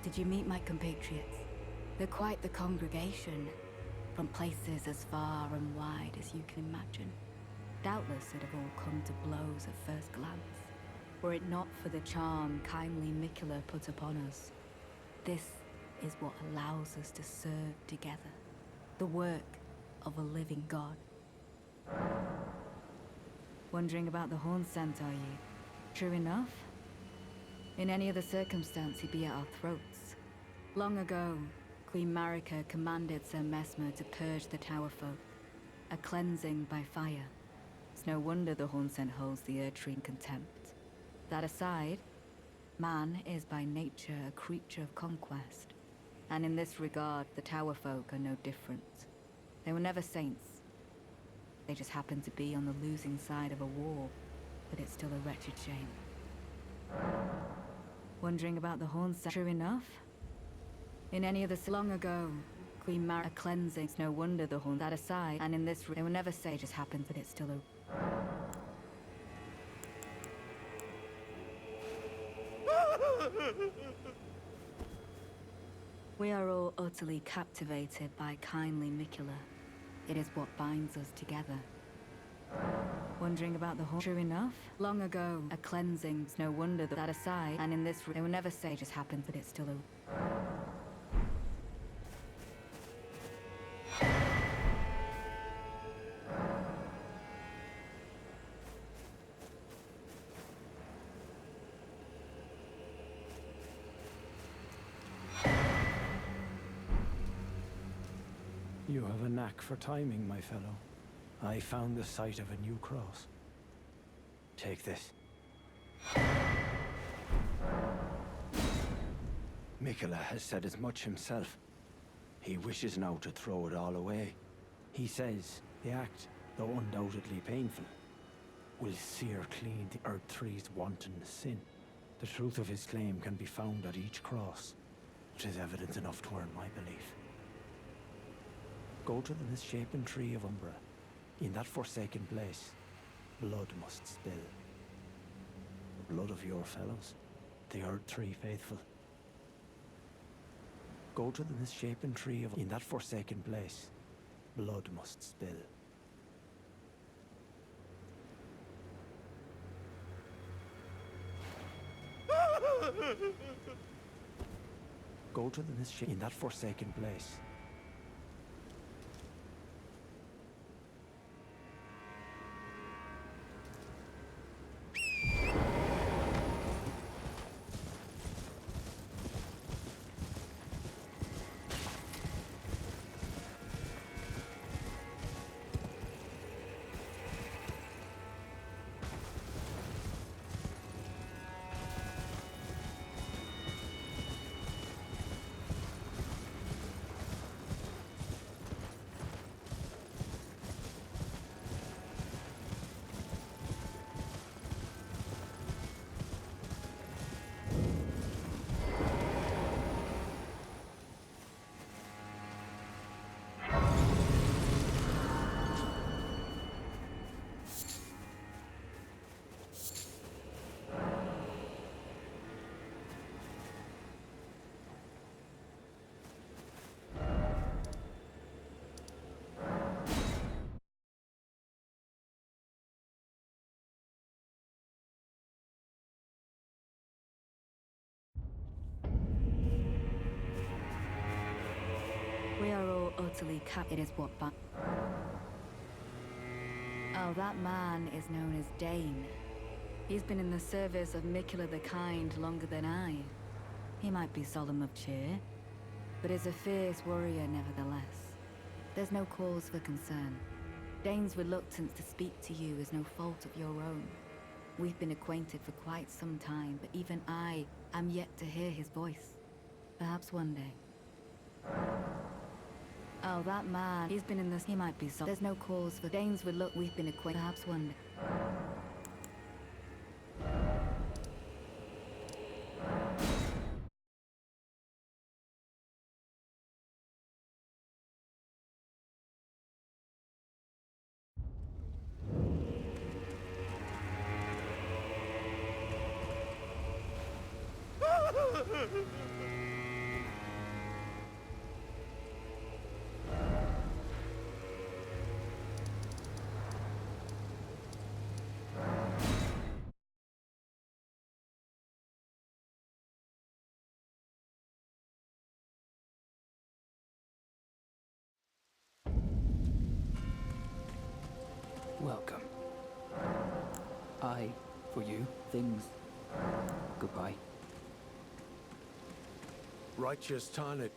Did you meet my compatriots? They're quite the congregation, from places as far and wide as you can imagine. Doubtless it'd have all come to blows at first glance, were it not for the charm kindly Miquella put upon us. This is what allows us to serve together, the work of a living god. Wondering about the horn scent, are you? True enough. In any other circumstance, he'd be at our throats. Long ago, Queen Marika commanded Sir Mesmer to purge the Tower folk, a cleansing by fire. It's no wonder the horn scent holds the Erdtree in contempt. That aside, man is by nature a creature of conquest, and in this regard, the Tower folk are no different. They were never saints. They just happened to be on the losing side of a war, but it's still a wretched shame. Wondering about the horn scent. True enough. In any other long ago, Queen Mar a cleansing. It's no wonder the horn. That aside, and in this, they were never say just happened, but it's still a. We are all utterly captivated by kindly Miquella. It is what binds us together. Wondering about the horn. True enough. Long ago, a cleansing. It's no wonder that aside, and in this, they will never say just happened, but it's still a. You have a knack for timing, my fellow. I found the site of a new cross. Take this. Miquella has said as much himself. He wishes now to throw it all away. He says the act, though undoubtedly painful, will sear clean the Erdtree's wanton sin. The truth of his claim can be found at each cross. It is evidence enough to earn my belief. Go to the misshapen tree of Umbra. In that forsaken place, blood must spill. The blood of your fellows, the Erdtree faithful. Go to the misshapen tree of... In that forsaken place, blood must spill. Go to the misshapen... In that forsaken place. We are all utterly It is what Oh, that man is known as Dane. He's been in the service of Miquella the Kind longer than I. He might be solemn of cheer, but is a fierce warrior nevertheless. There's no cause for concern. Dane's reluctance to speak to you is no fault of your own. We've been acquainted for quite some time, but even I am yet to hear his voice. Perhaps one day. Oh, that man. He's been in this. He might be so. There's no cause for Dane's reluctance. We've been acquainted. Perhaps one day. Welcome. I, for you, things. Goodbye. Righteous Tanith.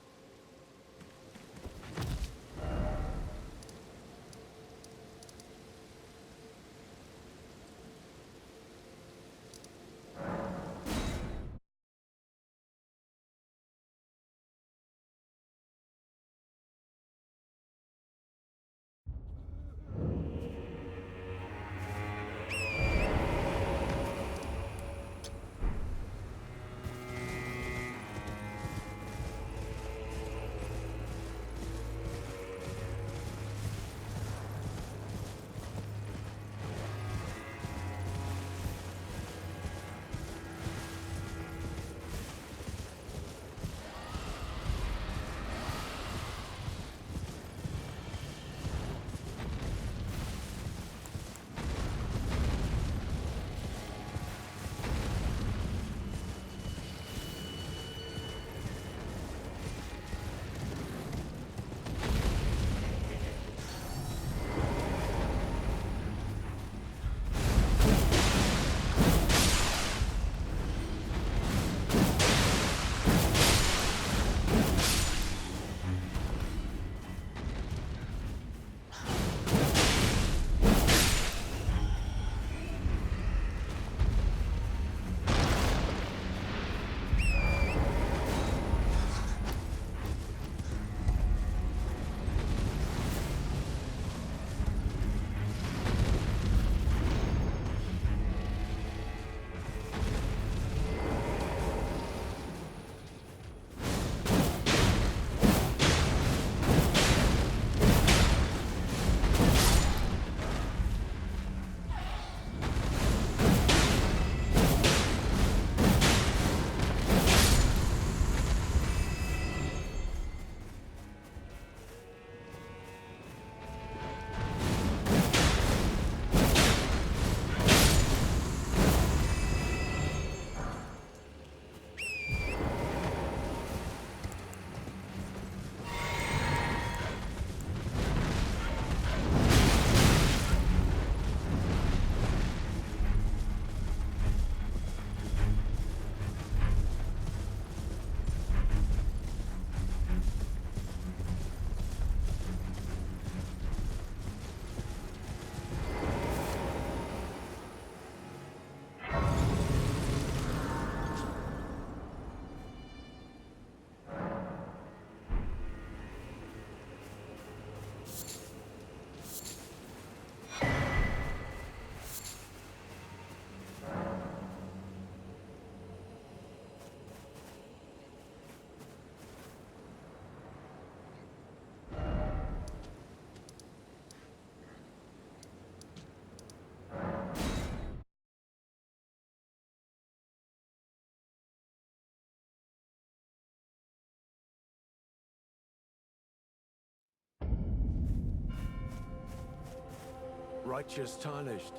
Righteous Tarnished.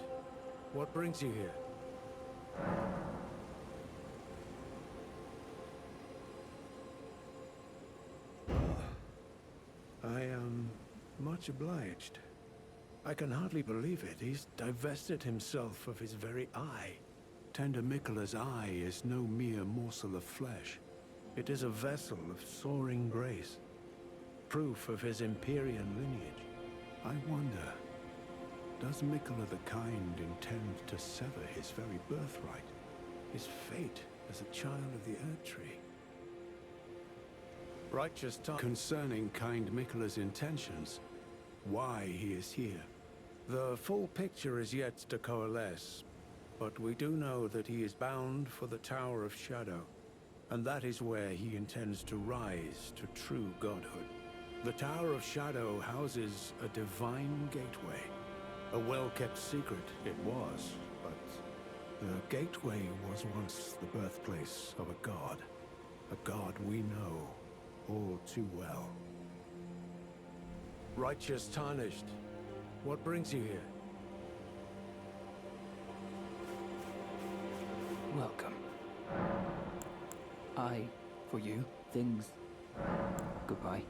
What brings you here? I am much obliged. I can hardly believe it. He's divested himself of his very eye. Tender Miquella's eye is no mere morsel of flesh. It is a vessel of soaring grace. Proof of his Empyrean lineage. I wonder, does Miquella the Kind intend to sever his very birthright? His fate as a child of the Earth Tree? Righteous talk concerning Kind Miquella's intentions. Why he is here. The full picture is yet to coalesce, but we do know that he is bound for the Tower of Shadow, and that is where he intends to rise to true godhood. The Tower of Shadow houses a divine gateway. A well-kept secret it was, but the gateway was once the birthplace of a god we know all too well. Righteous Tarnished, what brings you here? Welcome. I, for you, things. Goodbye.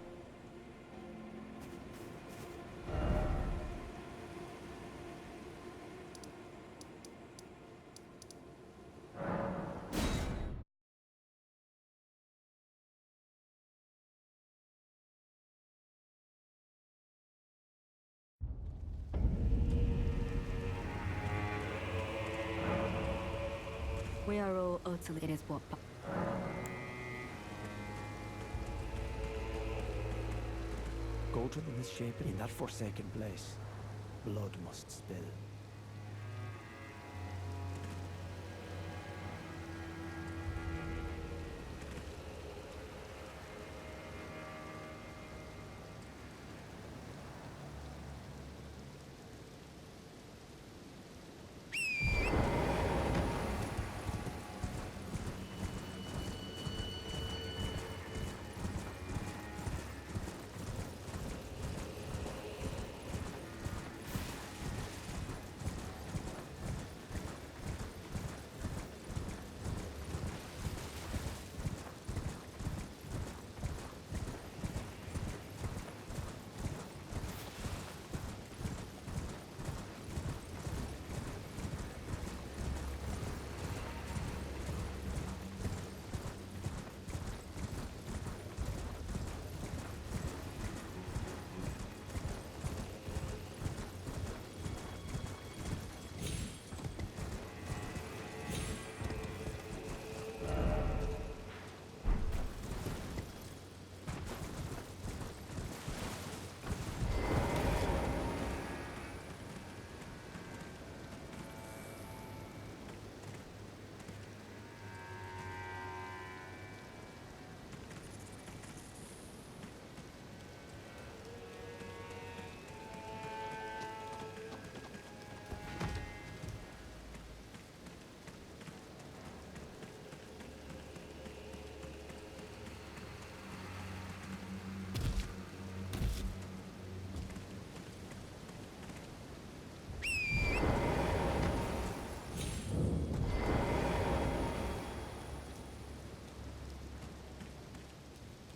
We are all utterly... It is what... Go to the misshapen in that forsaken place. Blood must spill.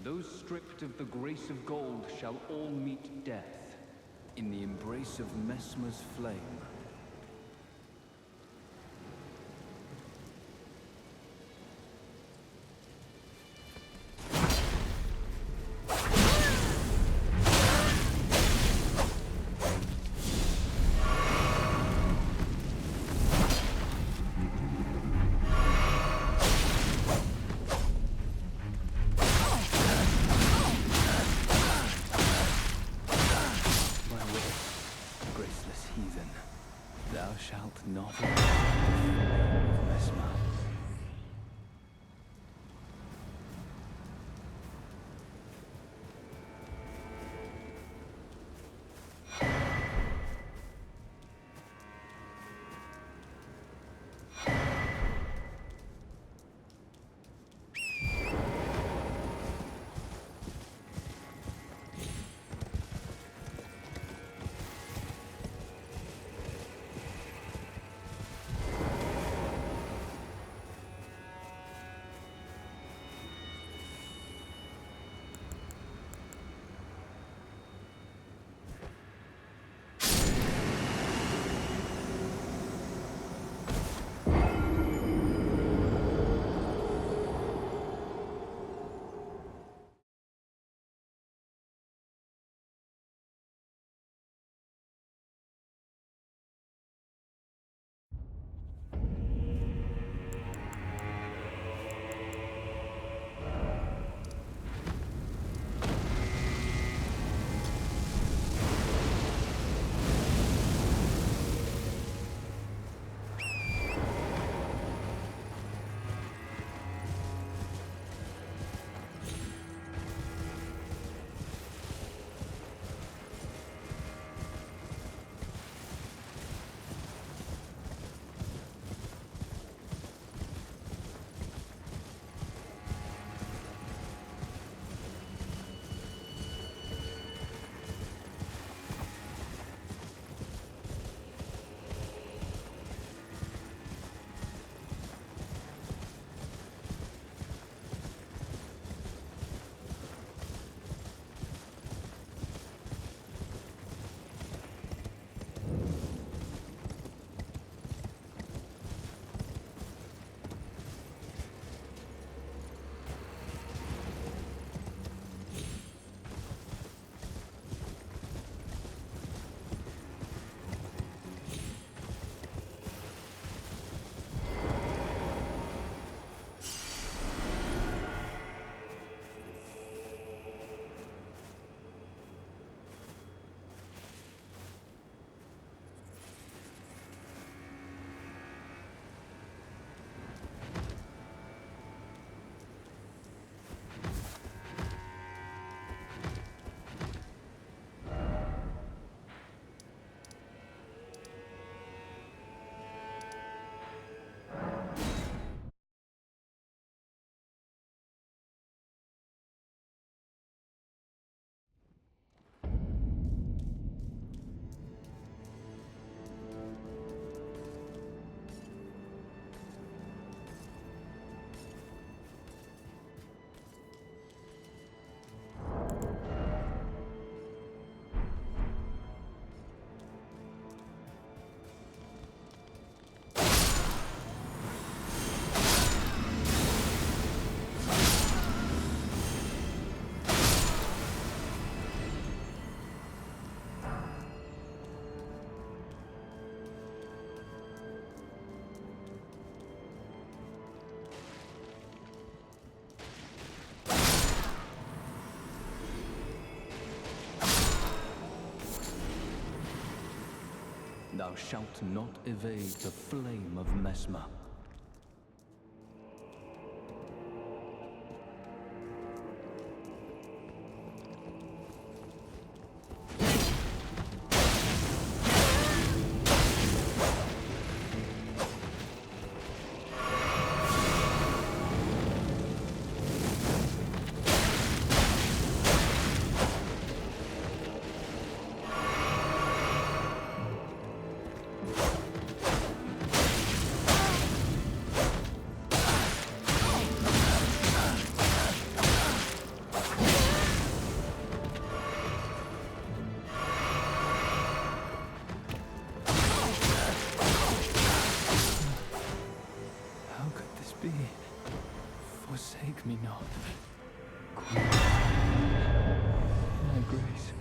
Those stripped of the grace of gold shall all meet death in the embrace of Messmer's flame. thou shalt not evade the flame of Messmer. Forsake me not. Queen, my grace.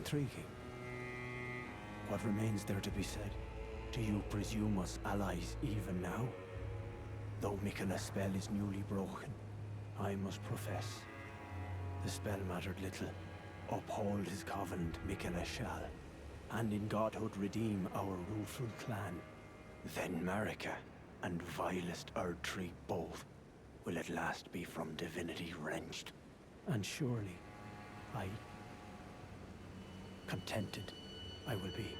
intriguing. What remains there to be said? Do you presume us allies even now? Though Miquella's spell is newly broken, I must profess, the spell mattered little. Uphold his covenant, Miquella shall, and in godhood redeem our rueful clan. Then Marika and vilest Erdtree both will at last be from divinity wrenched. And surely, contented I will be.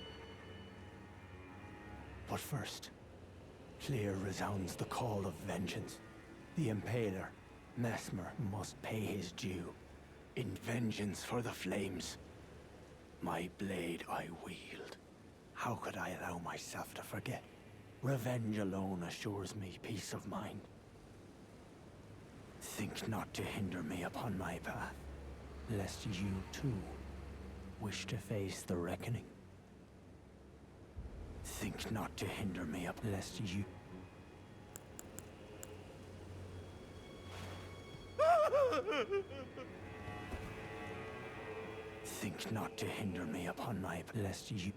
But first, clear resounds the call of vengeance. The Impaler, Messmer, must pay his due. In vengeance for the flames, my blade I wield. How could I allow myself to forget? Revenge alone assures me peace of mind. Think not to hinder me upon my path, lest you too wish to face the reckoning. Think not to hinder me up, lest you... Think not to hinder me upon my... lest you...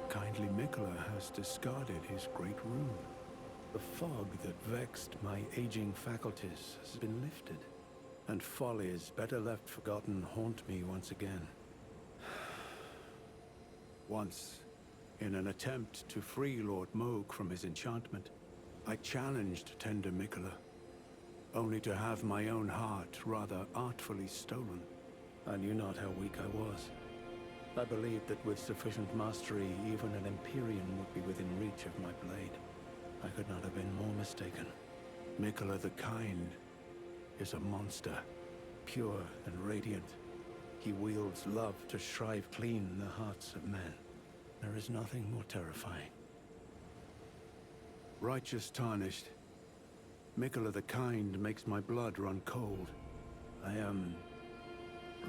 Kindly Miquella has discarded his great rune. The fog that vexed my aging faculties has been lifted, and follies better left forgotten haunt me once again. Once, in an attempt to free Lord Mohg from his enchantment, I challenged tender Miquella, only to have my own heart rather artfully stolen. I knew not how weak I was. I believed that with sufficient mastery, even an Empyrean would be within reach of my blade. I could not have been more mistaken. Miquella the Kind is a monster, pure and radiant. He wields love to shrive clean the hearts of men. There is nothing more terrifying. Righteous tarnished, Miquella the Kind makes my blood run cold. I am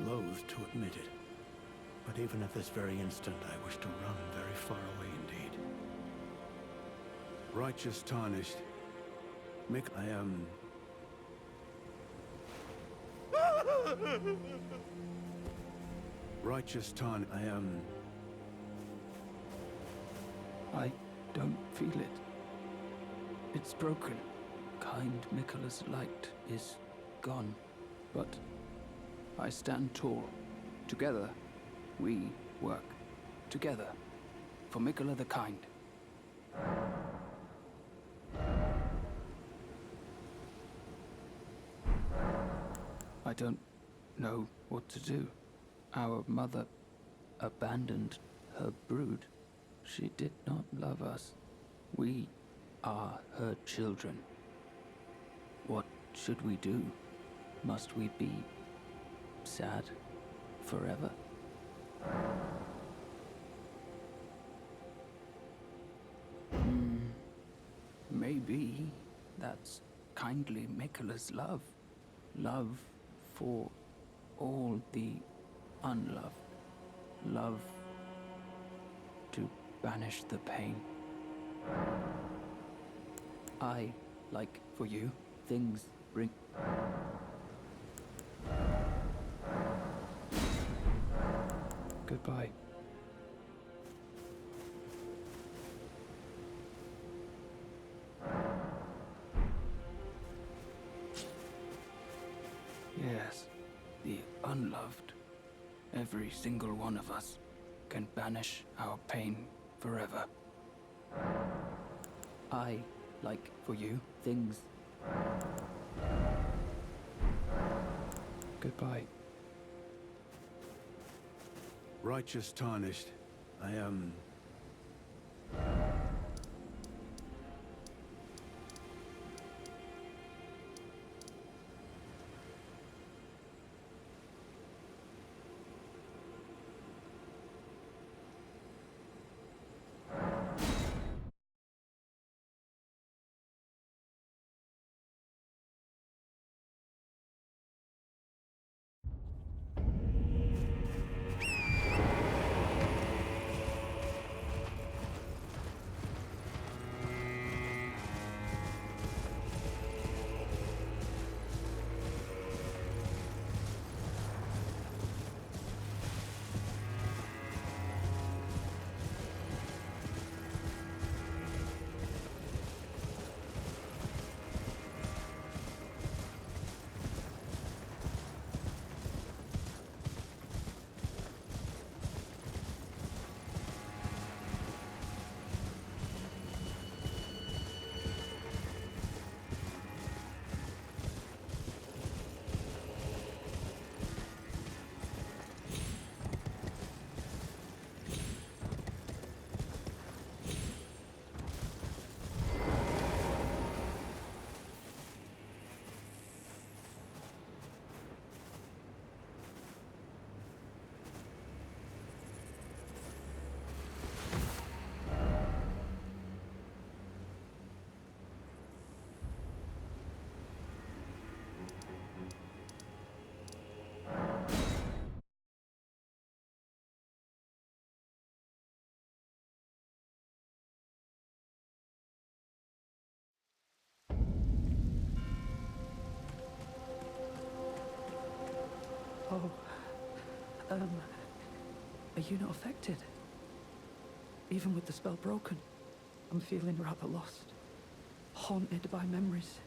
loath to admit it. But even at this very instant, I wish to run very far away indeed. Righteous tarnished, I am... Righteous tarnished, I am... I don't feel it. It's broken. Kind Miquella's light is gone. But I stand tall. Together, we work. Together. For Miquella the Kind. I don't know what to do. Our mother abandoned her brood. She did not love us. We are her children. What should we do? Must we be sad forever? Maybe that's kindly Miquella's love. Love for all the unloved. Love to banish the pain. I, like for you, things bring... Goodbye. Yes, the unloved. Every single one of us can banish our pain forever. I, like for you, things... Goodbye. Righteous tarnished, I am... Are you not affected? Even with the spell broken, I'm feeling rather lost. Haunted by memories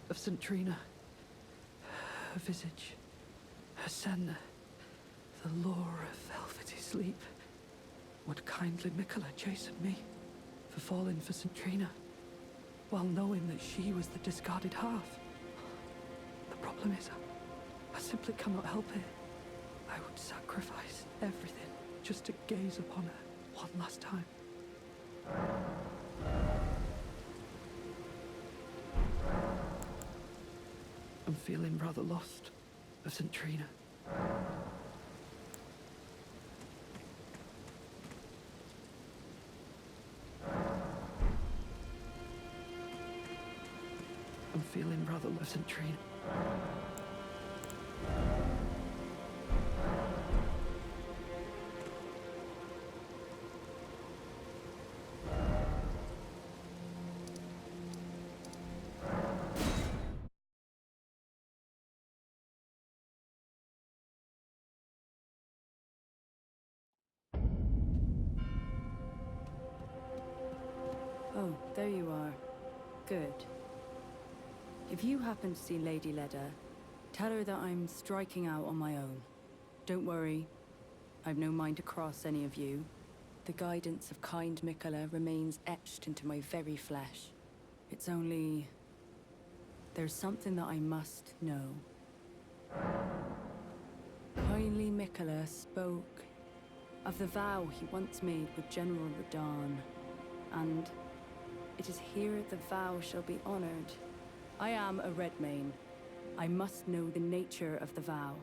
of St. Trina. Her visage, her scent, the lure of velvety sleep. Would kindly Mikola chasten me for falling for St. Trina, while knowing that she was the discarded half? The problem is, I simply cannot help it. I would sacrifice everything just to gaze upon her one last time. I'm feeling rather lost of St. Trina. I'm feeling rather lost of St. Trina. Oh, there you are. Good. If you happen to see Lady Leda, tell her that I'm striking out on my own. Don't worry, I've no mind to cross any of you. The guidance of kind Mikola remains etched into my very flesh. It's only... there's something that I must know. Kindly Mikola spoke of the vow he once made with General Radahn, and it is here the vow shall be honored. I am a Redmane. I must know the nature of the vow.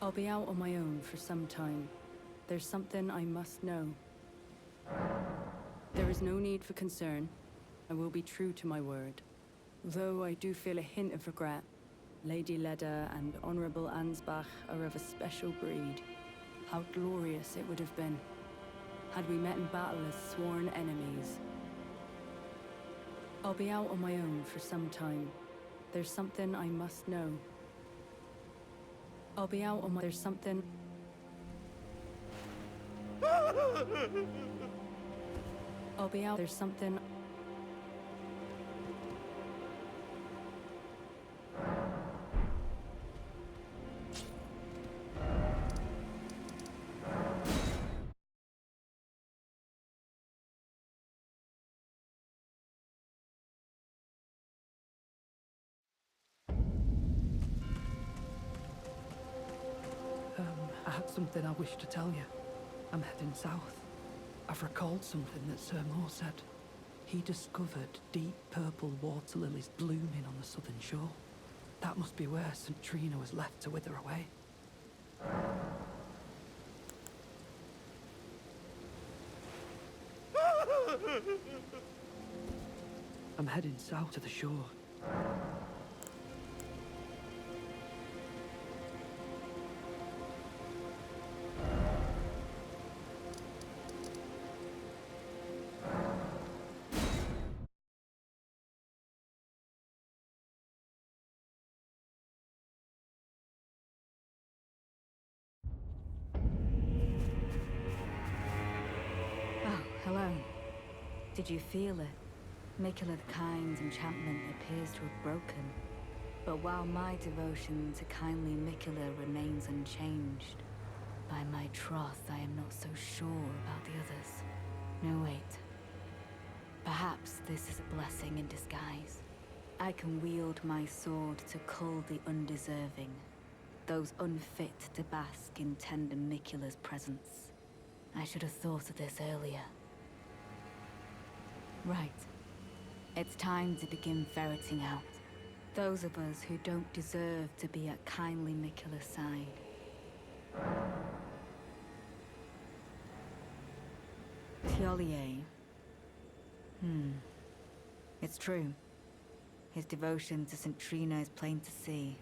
I'll be out on my own for some time. There's something I must know. There is no need for concern. I will be true to my word. Though I do feel a hint of regret. Lady Leda and Honorable Ansbach are of a special breed. How glorious it would have been had we met in battle as sworn enemies. I'll be out on my own for some time. There's something I must know. I'll be out on my... there's something... I'll be out... there's something... I had something I wish to tell you. I'm heading south. I've recalled something that Sir Moore said. He discovered deep purple water lilies blooming on the southern shore. That must be where St. Trina was left to wither away. I'm heading south to the shore. Hello. Did you feel it? Mikola the Kind's enchantment appears to have broken. But while my devotion to kindly Mikola remains unchanged, by my troth I am not so sure about the others. No, wait. Perhaps this is a blessing in disguise. I can wield my sword to cull the undeserving, those unfit to bask in tender Mikola's presence. I should have thought of this earlier. Right. It's time to begin ferreting out those of us who don't deserve to be at kindly Mikola's side. Thiollier. It's true. His devotion to St. Trina is plain to see.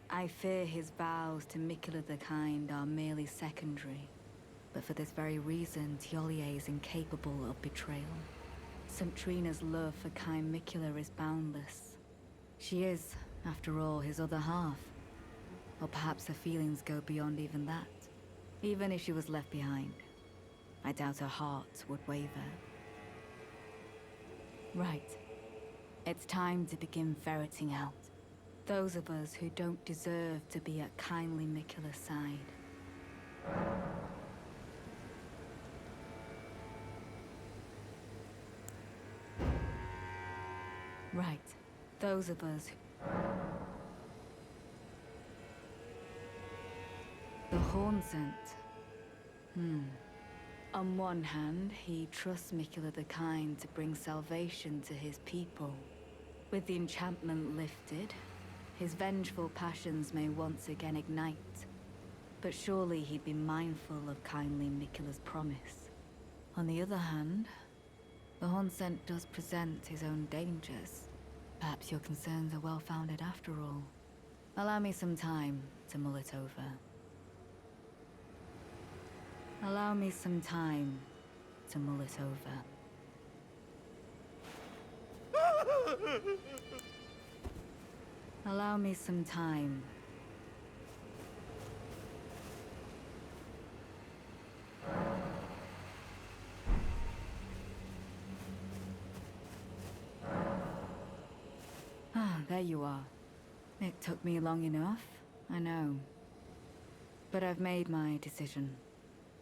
I fear his vows to Mikola the Kind are merely secondary. But for this very reason, Thiollier is incapable of betrayal. St. Trina's love for kind Mikola is boundless. She is, after all, his other half. Or perhaps her feelings go beyond even that. Even if she was left behind, I doubt her heart would waver. Right. It's time to begin ferreting out those of us who don't deserve to be at kindly Miquella's side. Right. Those of us who... The Horn Scent. On one hand, he trusts Miquella the Kind to bring salvation to his people. With the enchantment lifted, his vengeful passions may once again ignite. But surely he'd be mindful of kindly Miquella's promise. On the other hand, the Horn Scent does present his own dangers. Perhaps your concerns are well-founded after all. Allow me some time to mull it over. Allow me some time to mull it over. Allow me some time. Ah, there you are. It took me long enough, I know. But I've made my decision.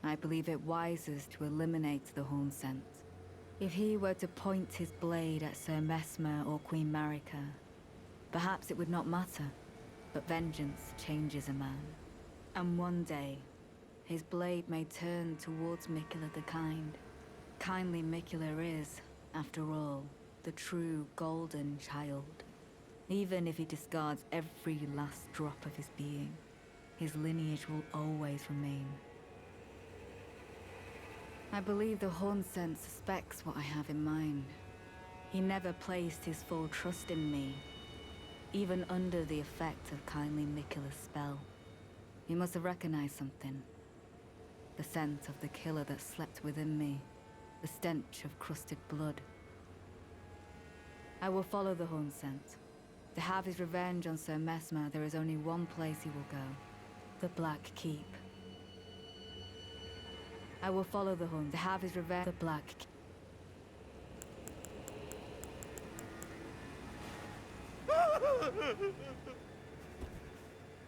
I believe it wisest to eliminate the Horn Scent. If he were to point his blade at Sir Mesmer or Queen Marika, perhaps it would not matter. But vengeance changes a man. And one day, his blade may turn towards Miquella the Kind. Kindly Miquella is, after all, the true golden child. Even if he discards every last drop of his being, his lineage will always remain. I believe the Horn Scent suspects what I have in mind. He never placed his full trust in me, even under the effect of kindly Miquella's spell. He must have recognized something. The scent of the killer that slept within me, the stench of crusted blood. I will follow the Horn Scent. To have his revenge on Sir Mesmer, there is only one place he will go. The Black Keep. I will follow the Horn to have his revenge. The Black Keep.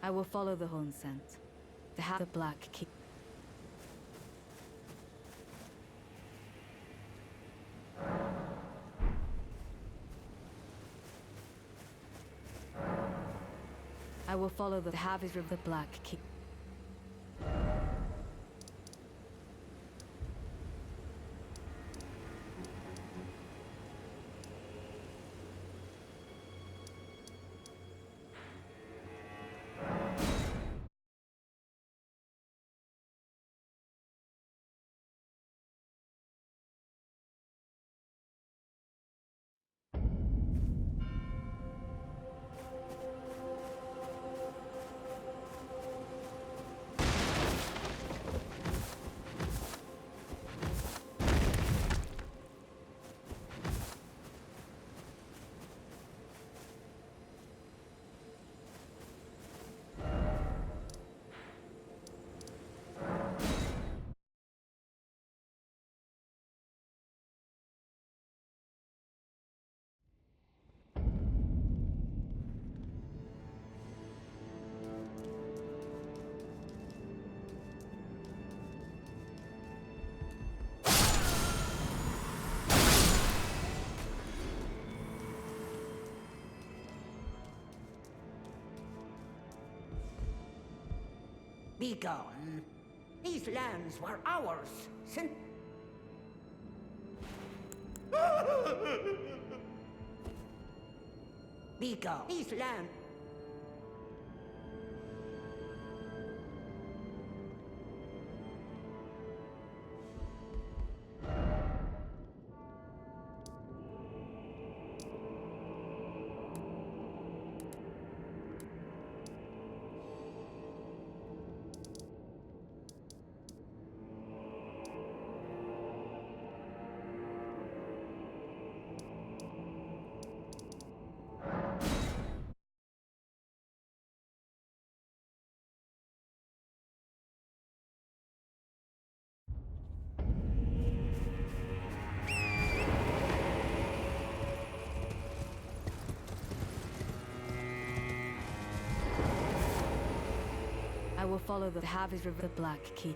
I will follow the Horn Scent to have the Black Keep. I will follow the Havis of the Black Keep. Be gone. These lands were ours since... Be gone. These lands... will follow the Havis River Black Key.